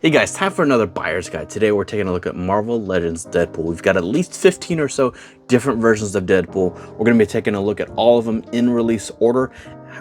Hey guys, time for another buyer's guide. Today we're taking a look at Marvel Legends Deadpool. We've got at least 15 or so different versions of Deadpool. We're going to be taking a look at all of them in release order,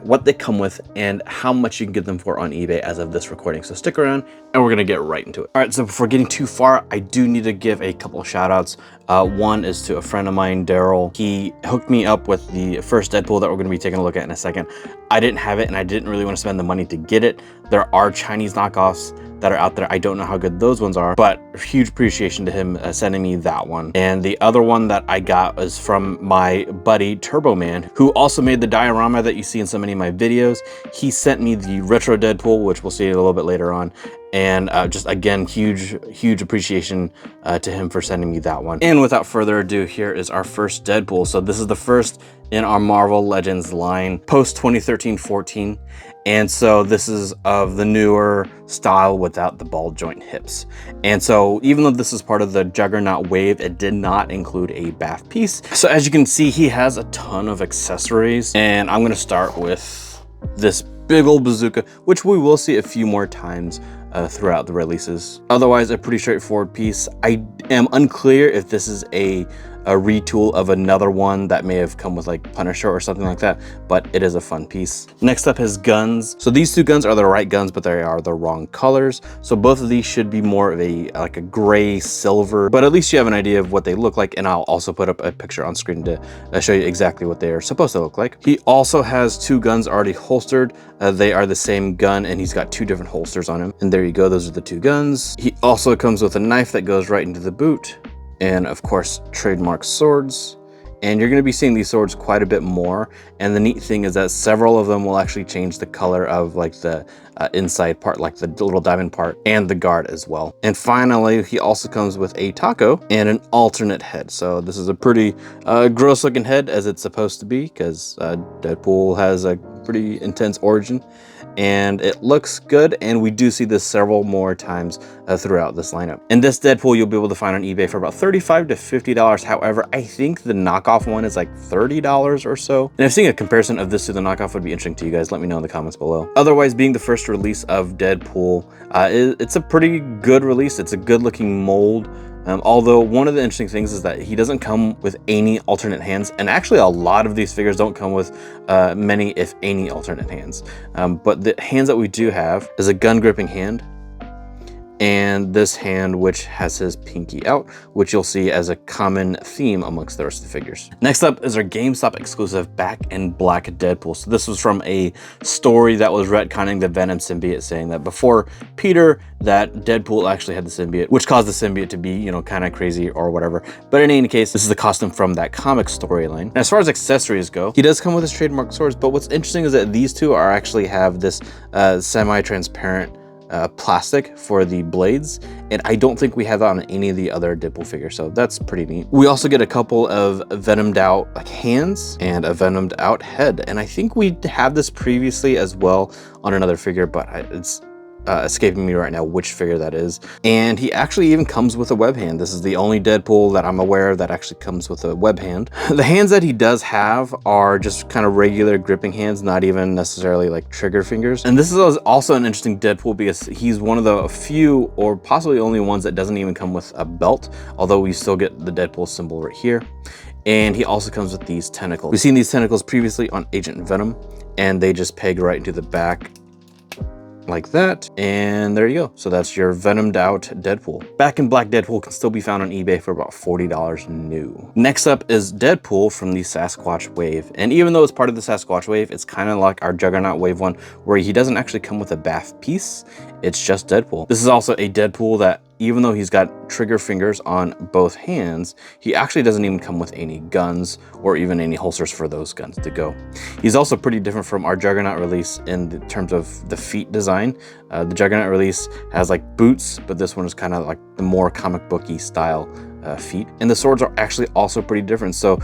what they come with, and how much you can get them for on eBay as of this recording. So stick around and we're going to get right into it. All right, so before getting too far, I do need to give a couple of shout outs. One is to a friend of mine, Daryl. He hooked me up with the first Deadpool that we're going to be taking a look at in a second. I didn't have it and I didn't really want to spend the money to get it. There are Chinese knockoffs that are out there. I don't know how good those ones are, but huge appreciation to him sending me that one. And the other one that I got was from my buddy Turbo Man, who also made the diorama that you see in so many of my videos. He sent me the retro Deadpool, which we'll see a little bit later on. And just again, huge appreciation to him for sending me that one. And without further ado, here is our first Deadpool. So this is the first in our Marvel Legends line post 2013-14. And so this is of the newer style without the ball joint hips. And so even though this is part of the Juggernaut wave, it did not include a BAF piece. So as you can see, he has a ton of accessories, and I'm gonna start with this big old bazooka, which we will see a few more times throughout the releases. Otherwise, a pretty straightforward piece. I am unclear if this is a retool of another one that may have come with like Punisher or something like that, but it is a fun piece. Next up, his guns. So these two guns are the right guns, but they are the wrong colors. So both of these should be more of a like a gray silver, but at least you have an idea of what they look like. And I'll also put up a picture on screen to show you exactly what they are supposed to look like. He also has two guns already holstered. They are the same gun, and he's got two different holsters on him. And there you go, those are the two guns. He also comes with a knife that goes right into the boot. And of course, trademark swords. And you're going to be seeing these swords quite a bit more. And the neat thing is that several of them will actually change the color of like the inside part, like the little diamond part, and the guard as well. And finally, he also comes with a taco and an alternate head. So this is a pretty gross looking head, as it's supposed to be, because Deadpool has a pretty intense origin. And it looks good, and we do see this several more times throughout this lineup. And this Deadpool you'll be able to find on eBay for about $35 to $50. However, I think the knockoff one is like $30 or so. And if seeing a comparison of this to the knockoff would be interesting to you guys, let me know in the comments below. Otherwise, being the first release of Deadpool, it's a pretty good release. It's a good looking mold. Although one of the interesting things is that he doesn't come with any alternate hands, and actually a lot of these figures don't come with many, if any, alternate hands. But the hands that we do have is a gun gripping hand, and this hand which has his pinky out, which you'll see as a common theme amongst the rest of the figures. Next up is our GameStop exclusive Back in Black Deadpool. So this was from a story that was retconning the Venom symbiote, saying that before Peter, that Deadpool actually had the symbiote, which caused the symbiote to be, you know, kind of crazy or whatever. But in any case, this is the costume from that comic storyline. As far as accessories go, he does come with his trademark swords, but what's interesting is that these two are actually have this semi-transparent plastic for the blades, and I don't think we have that on any of the other Deadpool figures, so that's pretty neat. We also get a couple of venomed out like hands and a venomed out head, and I think we have this previously as well on another figure, but it's escaping me right now which figure that is. And he actually even comes with a web hand. This is the only Deadpool that I'm aware of that actually comes with a web hand. The hands that he does have are just kind of regular gripping hands, not even necessarily like trigger fingers. And this is also an interesting Deadpool because he's one of the few, or possibly only ones, that doesn't even come with a belt, although we still get the Deadpool symbol right here. And he also comes with these tentacles. We've seen these tentacles previously on Agent Venom, and they just peg right into the back like that, and there you go. So that's your venomed out Deadpool. Back in Black Deadpool can still be found on eBay for about $40 new. Next up is Deadpool from the Sasquatch wave, and even though it's part of the Sasquatch wave, it's kind of like our Juggernaut wave one, where he doesn't actually come with a BAF piece. It's just Deadpool. This is also a Deadpool that, even though he's got trigger fingers on both hands, he actually doesn't even come with any guns or even any holsters for those guns to go. He's also pretty different from our Juggernaut release in terms of the feet design. The Juggernaut release has like boots, but this one is kind of like the more comic booky style feet. And the swords are actually also pretty different. So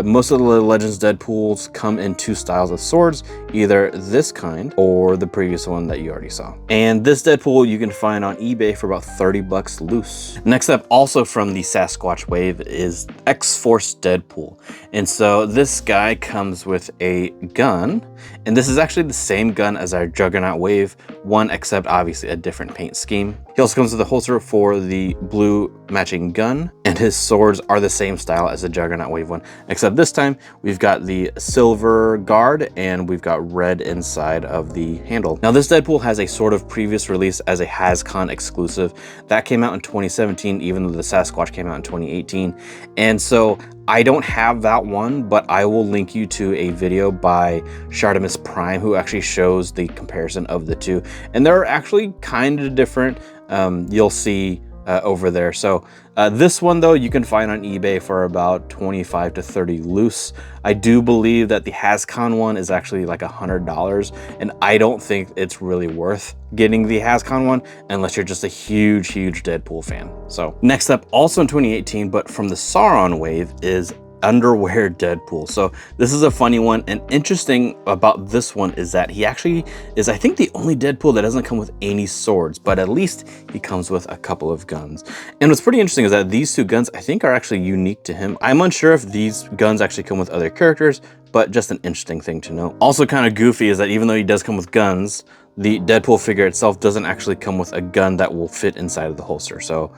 most of the Legends Deadpools come in two styles of swords, either this kind or the previous one that you already saw. And this Deadpool you can find on eBay for about 30 bucks loose. Next up, also from the Sasquatch wave, is X-Force Deadpool. And so this guy comes with a gun, and this is actually the same gun as our Juggernaut wave one, except obviously a different paint scheme. He also comes with a holster for the blue matching gun, and his swords are the same style as the Juggernaut Wave one, except this time we've got the silver guard and we've got red inside of the handle. Now this Deadpool has a sort of previous release as a HasCon exclusive. That came out in 2017, even though the Sasquatch came out in 2018. And so I don't have that one, but I will link you to a video by Shartimus Prime who actually shows the comparison of the two. And they're actually kind of different. You'll see over there. So this one though, you can find on eBay for about 25 to 30 loose. I do believe that the HasCon one is actually like $100, and I don't think it's really worth getting the HasCon one unless you're just a huge Deadpool fan. So next up, also in 2018, but from the Sauron wave, is Underwear Deadpool. So this is a funny one, and interesting about this one is that he actually is, I think, the only Deadpool that doesn't come with any swords, but at least he comes with a couple of guns. And what's pretty interesting is that these two guns I think are actually unique to him. I'm unsure if these guns actually come with other characters, but just an interesting thing to know. Also kind of goofy is that even though he does come with guns, the Deadpool figure itself doesn't actually come with a gun that will fit inside of the holster. So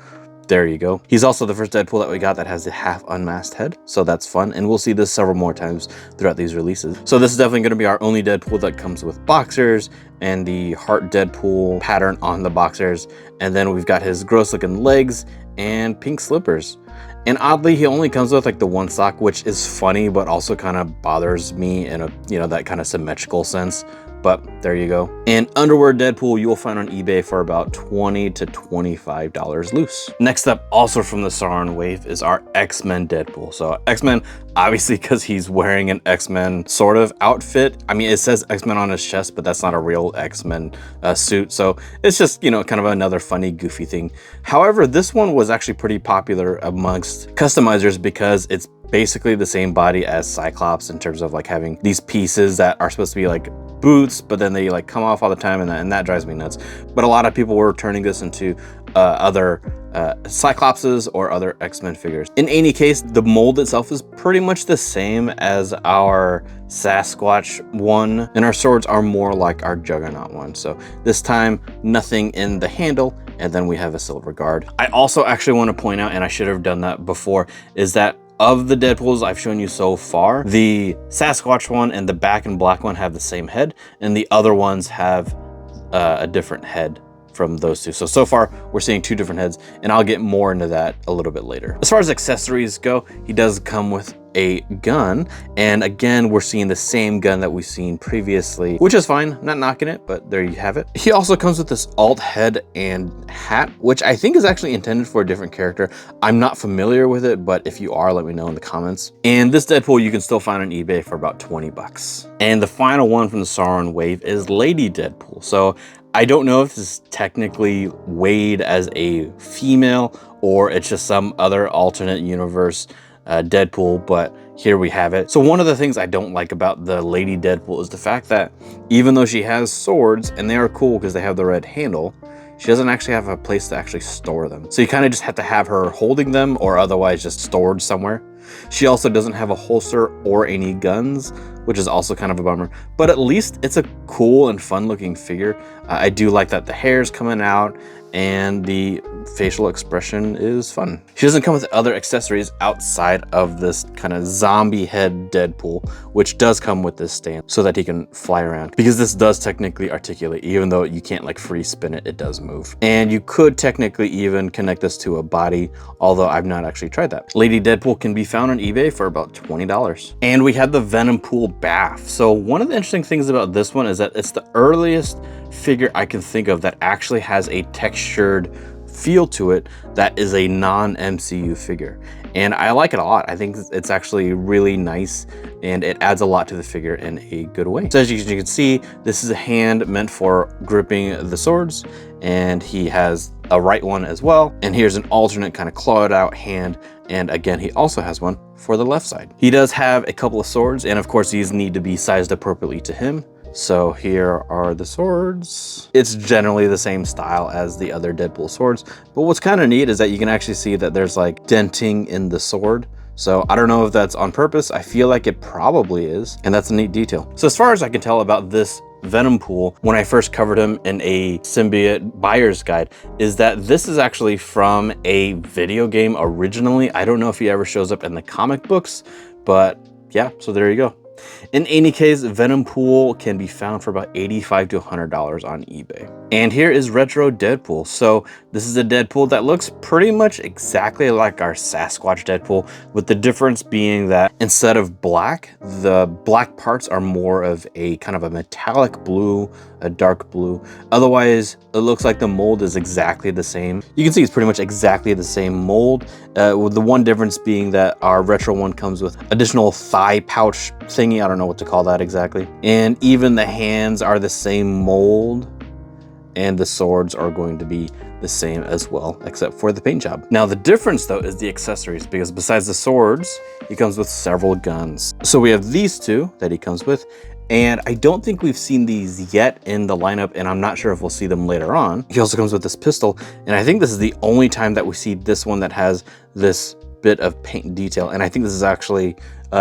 there you go. He's also the first Deadpool that we got that has the half unmasked head, so that's fun, and we'll see this several more times throughout these releases. So this is definitely going to be our only Deadpool that comes with boxers and the heart Deadpool pattern on the boxers, and then we've got his gross looking legs and pink slippers. And oddly, he only comes with like the one sock, which is funny, but also kind of bothers me in a, you know, that kind of symmetrical sense. But there you go. And Underwear Deadpool you will find on eBay for about $20 to $25 loose. Next up, also from the Sauron wave, is our X-Men Deadpool. So X-Men, obviously because he's wearing an X-Men sort of outfit. I mean, it says X-Men on his chest, but that's not a real X-Men suit. So it's just, you know, kind of another funny, goofy thing. However, this one was actually pretty popular amongst customizers because it's basically the same body as Cyclops in terms of like having these pieces that are supposed to be like boots, but then they like come off all the time, and that drives me nuts. But a lot of people were turning this into other Cyclopses or other X-Men figures. In any case, the mold itself is pretty much the same as our Sasquatch one, and our swords are more like our Juggernaut one. So this time, nothing in the handle, and then we have a silver guard. I also actually want to point out, and I should have done that before, is that of the Deadpools I've shown you so far, the Sasquatch one and the back and black one have the same head, and the other ones have a different head from those two. So far we're seeing two different heads, and I'll get more into that a little bit later. As far as accessories go, he does come with a gun, and again we're seeing the same gun that we've seen previously, which is fine, I'm not knocking it, but there you have it. He also comes with this alt head and hat, which I think is actually intended for a different character. I'm not familiar with it, but if you are, let me know in the comments. And this Deadpool you can still find on eBay for about 20 bucks. And the final one from the Sauron wave is Lady Deadpool. So I don't know if this is technically weighed as a female or it's just some other alternate universe Deadpool, but here we have it. So one of the things I don't like about the Lady Deadpool is the fact that even though she has swords, and they are cool because they have the red handle, she doesn't actually have a place to actually store them. So you kind of just have to have her holding them or otherwise just stored somewhere. She also doesn't have a holster or any guns, which is also kind of a bummer, but at least it's a cool and fun looking figure. I do like that the hair's coming out and the facial expression is fun. She doesn't come with other accessories outside of this kind of zombie head Deadpool, which does come with this stand so that he can fly around, because this does technically articulate. Even though you can't like free spin it, it does move. And you could technically even connect this to a body, although I've not actually tried that. Lady Deadpool can be found on eBay for about $20. And we have the Venompool BAF. So one of the interesting things about this one is that it's the earliest figure I can think of that actually has a textured feel to it that is a non-MCU figure, and I like it a lot. I think it's actually really nice, and it adds a lot to the figure in a good way. So as you can see, this is a hand meant for gripping the swords, and he has a right one as well, and here's an alternate kind of clawed out hand, and again he also has one for the left side. He does have a couple of swords, and of course these need to be sized appropriately to him. So here are the swords. It's generally the same style as the other Deadpool swords, but what's kind of neat is that you can actually see that there's like denting in the sword. So I don't know if that's on purpose. I feel like it probably is, and that's a neat detail. So as far as I can tell about this Venompool, when I first covered him in a symbiote buyer's guide, is that this is actually from a video game originally. I don't know if he ever shows up in the comic books, but yeah, so there you go. In any case, Venompool can be found for about $85 to $100 on eBay. And here is Retro Deadpool. So this is a Deadpool that looks pretty much exactly like our Sasquatch Deadpool, with the difference being that instead of black, the black parts are more of a kind of a metallic blue, a dark blue. Otherwise, it looks like the mold is exactly the same. You can see it's pretty much exactly the same mold, with the one difference being that our retro one comes with additional thigh pouch thingy. I don't know what to call that exactly. And even the hands are the same mold, and the swords are going to be the same as well, except for the paint job. Now the difference though is the accessories, because besides the swords, he comes with several guns. So we have these two that he comes with, and I don't think we've seen these yet in the lineup, and I'm not sure if we'll see them later on. He also comes with this pistol, and I think this is the only time that we see this one that has this bit of paint detail, and I think this is actually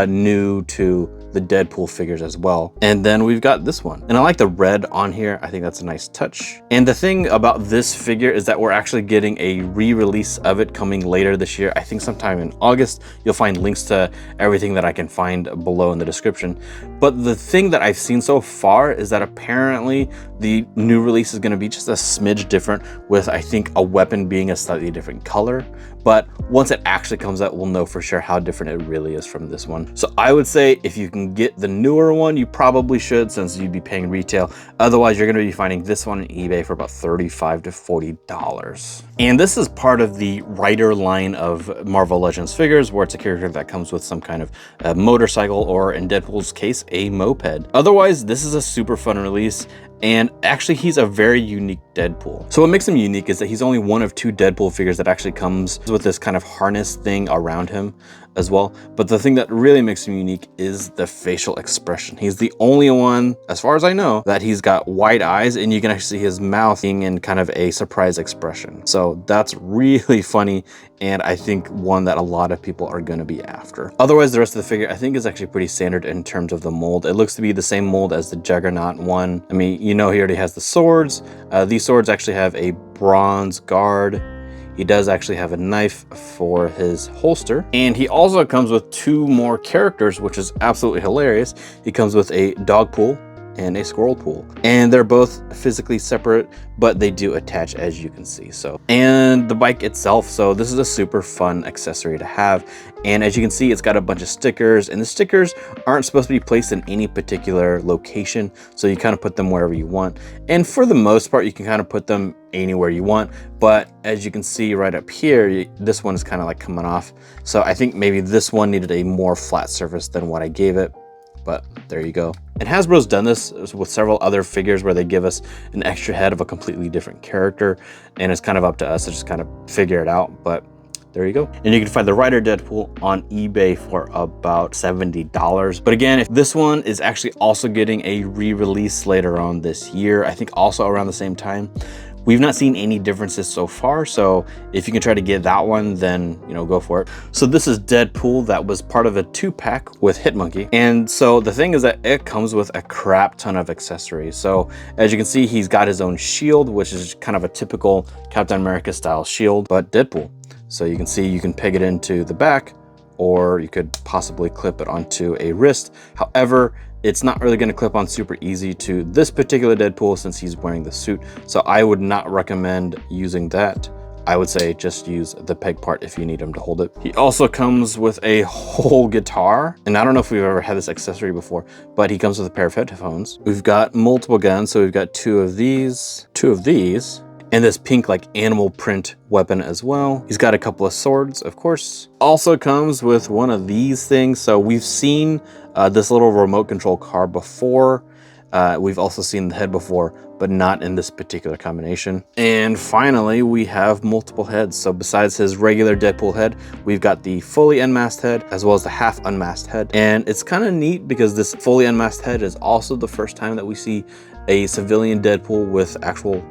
new to the Deadpool figures as well. And then we've got this one, and I like the red on here. I think that's a nice touch. And the thing about this figure is that we're actually getting a re-release of it coming later this year. I think sometime in August. You'll find links to everything that I can find below in the description. But the thing that I've seen so far is that apparently the new release is going to be just a smidge different, with I think a weapon being a slightly different color. But once it actually comes out, we'll know for sure how different it really is from this one. So I would say if you can get the newer one, you probably should, since you'd be paying retail. Otherwise, you're going to be finding this one on eBay for about $35 to $40. And this is part of the Rider line of Marvel Legends figures, where it's a character that comes with some kind of motorcycle, or in Deadpool's case, a moped. Otherwise, this is a super fun release. And actually, he's a very unique Deadpool. So what makes him unique is that he's only one of 2 Deadpool figures that actually comes with this kind of harness thing around him as well. But the thing that really makes him unique is the facial expression. He's the only one, as far as I know, that he's got wide eyes, and you can actually see his mouth being in kind of a surprise expression. So that's really funny, and I think one that a lot of people are going to be after. Otherwise, the rest of the figure I think is actually pretty standard in terms of the mold. It looks to be the same mold as the Juggernaut one. I mean, you know, he already has the swords. These swords actually have a bronze guard. He does actually have a knife for his holster. And he also comes with 2 more characters, which is absolutely hilarious. He comes with a dog pool and a squirrel pool. And they're both physically separate, but they do attach, as you can see. So, and the bike itself. So this is a super fun accessory to have. And as you can see, it's got a bunch of stickers, and the stickers aren't supposed to be placed in any particular location. So you kind of put them wherever you want. And for the most part, you can kind of put them anywhere you want. But as you can see right up here, this one is kind of like coming off. So I think maybe this one needed a more flat surface than what I gave it. But there you go. And Hasbro's done this with several other figures where they give us an extra head of a completely different character, and it's kind of up to us to just kind of figure it out. But there you go. And you can find the Rider Deadpool on eBay for about $70. But again, if this one is actually also getting a re-release later on this year, I think also around the same time. We've not seen any differences so far, so if you can try to get that one, then, you know, go for it. So this is Deadpool that was part of a 2-pack with Hitmonkey. And so the thing is that it comes with a crap ton of accessories. So as you can see, he's got his own shield, which is kind of a typical Captain America style shield, but Deadpool. So you can see you can peg it into the back, or you could possibly clip it onto a wrist. However, it's not really going to clip on super easy to this particular Deadpool since he's wearing the suit. So I would not recommend using that. I would say just use the peg part if you need him to hold it. He also comes with a whole guitar. And I don't know if we've ever had this accessory before, but he comes with a pair of headphones. We've got multiple guns. So we've got 2 of these, and this pink like animal print weapon as well. He's got a couple of swords, of course. Also comes with one of these things. So we've seen this little remote control car before. We've also seen the head before, but not in this particular combination. And finally, we have multiple heads. So besides his regular Deadpool head, we've got the fully unmasked head as well as the half unmasked head. And it's kind of neat because this fully unmasked head is also the first time that we see a civilian Deadpool with actual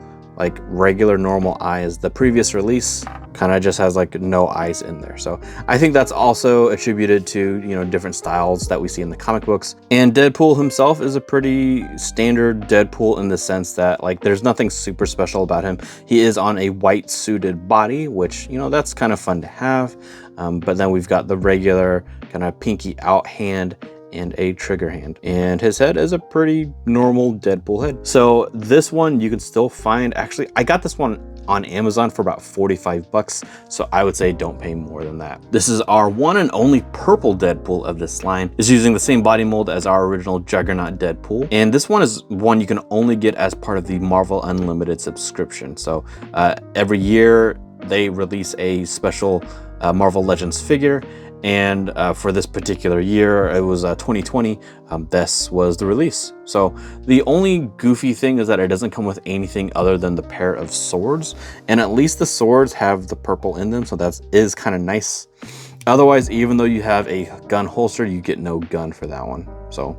like regular normal eyes. The previous release kind of just has like no eyes in there. So I think that's also attributed to, you know, different styles that we see in the comic books. And Deadpool himself is a pretty standard Deadpool in the sense that like there's nothing super special about him. He is on a white suited body, which, you know, that's kind of fun to have. But then we've got the regular kind of pinky out hand and a trigger hand, and his head is a pretty normal Deadpool head. So this one you can still find, actually I got this one on Amazon for about 45 bucks, so I would say don't pay more than that. This is our one and only purple Deadpool of this line. It's using the same body mold as our original Juggernaut Deadpool, and this one is one you can only get as part of the Marvel Unlimited subscription. So every year they release a special Marvel Legends figure, and for this particular year, it was 2020, this was the release. So the only goofy thing is that it doesn't come with anything other than the pair of swords, and at least the swords have the purple in them, so that is kind of nice. Otherwise, even though you have a gun holster, you get no gun for that one. So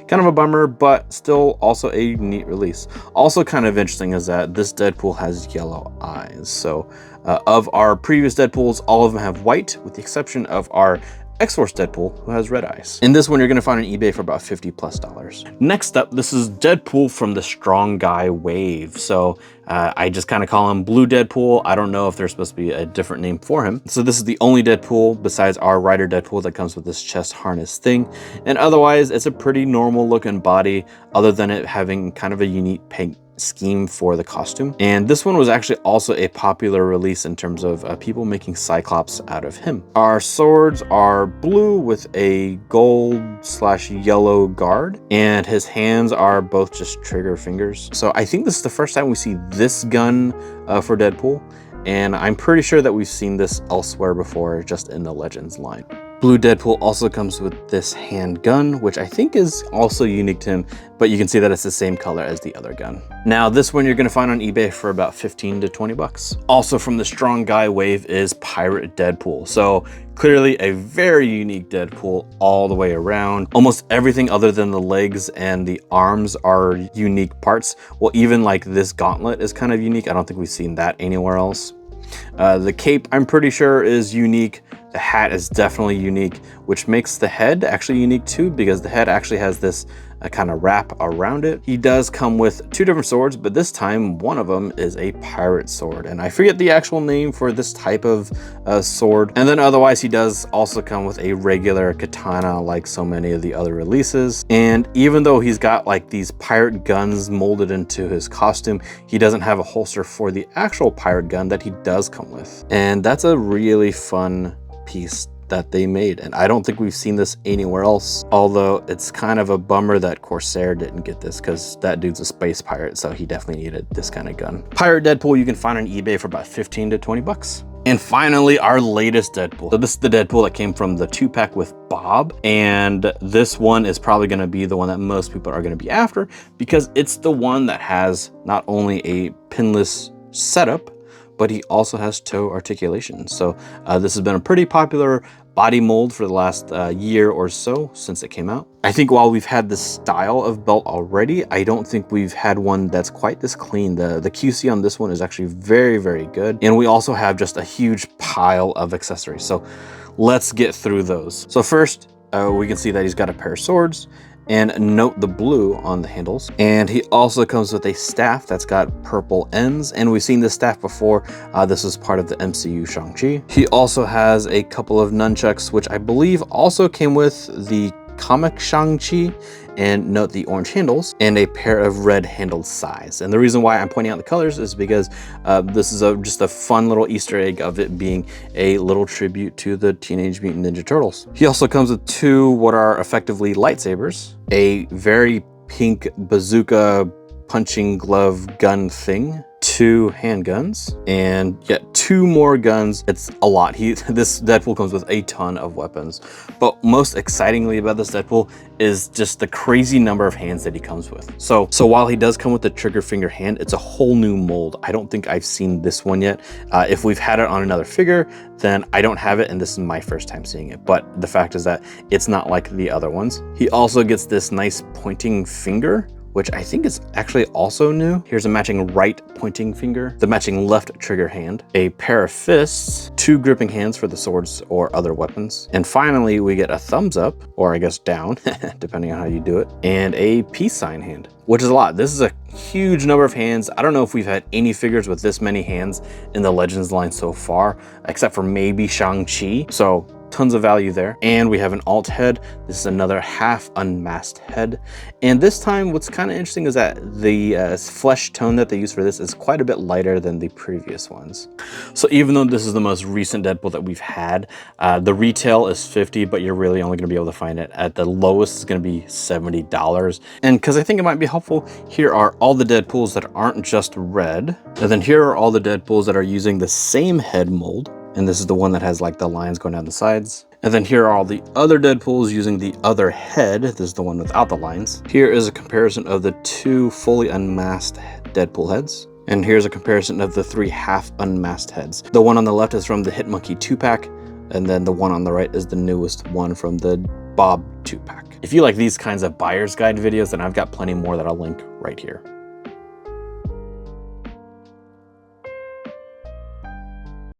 kind of a bummer, but still also a neat release. Also kind of interesting is that this Deadpool has yellow eyes. So of our previous Deadpools, all of them have white, with the exception of our X-Force Deadpool, who has red eyes. And this one you're gonna find on eBay for about $50+. Next up, this is Deadpool from the Strong Guy wave. So I just kind of call him Blue Deadpool. I don't know if there's supposed to be a different name for him. So this is the only Deadpool besides our Rider Deadpool that comes with this chest harness thing. And otherwise, it's a pretty normal looking body, other than it having kind of a unique paint scheme for the costume. And this one was actually also a popular release in terms of people making Cyclops out of him. Our swords are blue with a gold/yellow guard, and his hands are both just trigger fingers. So I think this is the first time we see this gun for Deadpool, and I'm pretty sure that we've seen this elsewhere before, just in the Legends line. Blue Deadpool also comes with this handgun, which I think is also unique to him, but you can see that it's the same color as the other gun. Now, this one you're gonna find on eBay for about 15 to 20 bucks. Also from the Strong Guy wave is Pirate Deadpool. So clearly a very unique Deadpool all the way around. Almost everything other than the legs and the arms are unique parts. Well, even like this gauntlet is kind of unique. I don't think we've seen that anywhere else. The cape, I'm pretty sure, is unique. The hat is definitely unique, which makes the head actually unique too, because the head actually has this kind of wrap around it. He does come with two different swords, but this time one of them is a pirate sword, and I forget the actual name for this type of sword. And then otherwise, he does also come with a regular katana like so many of the other releases. And even though he's got like these pirate guns molded into his costume, he doesn't have a holster for the actual pirate gun that he does come with. And that's a really fun piece that they made, and I don't think we've seen this anywhere else, although it's kind of a bummer that Corsair didn't get this, because that dude's a space pirate, so he definitely needed this kind of gun. Pirate Deadpool you can find on eBay for about 15 to 20 bucks. And finally, our latest Deadpool. So this is the Deadpool that came from the 2-pack with Bob, and this one is probably going to be the one that most people are going to be after, because it's the one that has not only a pinless setup, but he also has toe articulation. So this has been a pretty popular body mold for the last year or so since it came out. I think while we've had this style of belt already, I don't think we've had one that's quite this clean. The QC on this one is actually very, very good. And we also have just a huge pile of accessories. So let's get through those. So first, we can see that he's got a pair of swords, and note the blue on the handles. And he also comes with a staff that's got purple ends, and we've seen this staff before. This is part of the MCU Shang-Chi. He also has a couple of nunchucks, which I believe also came with the comic Shang-Chi, and note the orange handles, and a pair of red handled sais. And the reason why I'm pointing out the colors is because this is just a fun little Easter egg of it being a little tribute to the Teenage Mutant Ninja Turtles. He also comes with two what are effectively lightsabers, a very pink bazooka punching glove gun thing, two handguns, and yet two more guns. It's a lot. This Deadpool comes with a ton of weapons, but most excitingly about this Deadpool is just the crazy number of hands that he comes with. So while he does come with the trigger finger hand, it's a whole new mold. I don't think I've seen this one yet. If we've had it on another figure, then I don't have it, and this is my first time seeing it. But the fact is that it's not like the other ones. He also gets this nice pointing finger, which I think is actually also new. Here's a matching right pointing finger, the matching left trigger hand, a pair of fists, 2 gripping hands for the swords or other weapons. And finally, we get a thumbs up, or I guess down, depending on how you do it, and a peace sign hand, which is a lot. This is a huge number of hands. I don't know if we've had any figures with this many hands in the Legends line so far, except for maybe Shang-Chi. So tons of value there. And we have an alt head. This is another half unmasked head. And this time, what's kind of interesting is that the flesh tone that they use for this is quite a bit lighter than the previous ones. So even though this is the most recent Deadpool that we've had, the retail is $50, but you're really only going to be able to find it at the lowest is going to be $70. And because I think it might be helpful, here are all the Deadpools that aren't just red. And then here are all the Deadpools that are using the same head mold. And this is the one that has like the lines going down the sides. And then here are all the other Deadpools using the other head. This is the one without the lines. Here is a comparison of the 2 fully unmasked Deadpool heads. And here's a comparison of the 3 half unmasked heads. The one on the left is from the Hit Monkey 2-pack. And then the one on the right is the newest one from the Bob 2-pack. If you like these kinds of buyer's guide videos, then I've got plenty more that I'll link right here.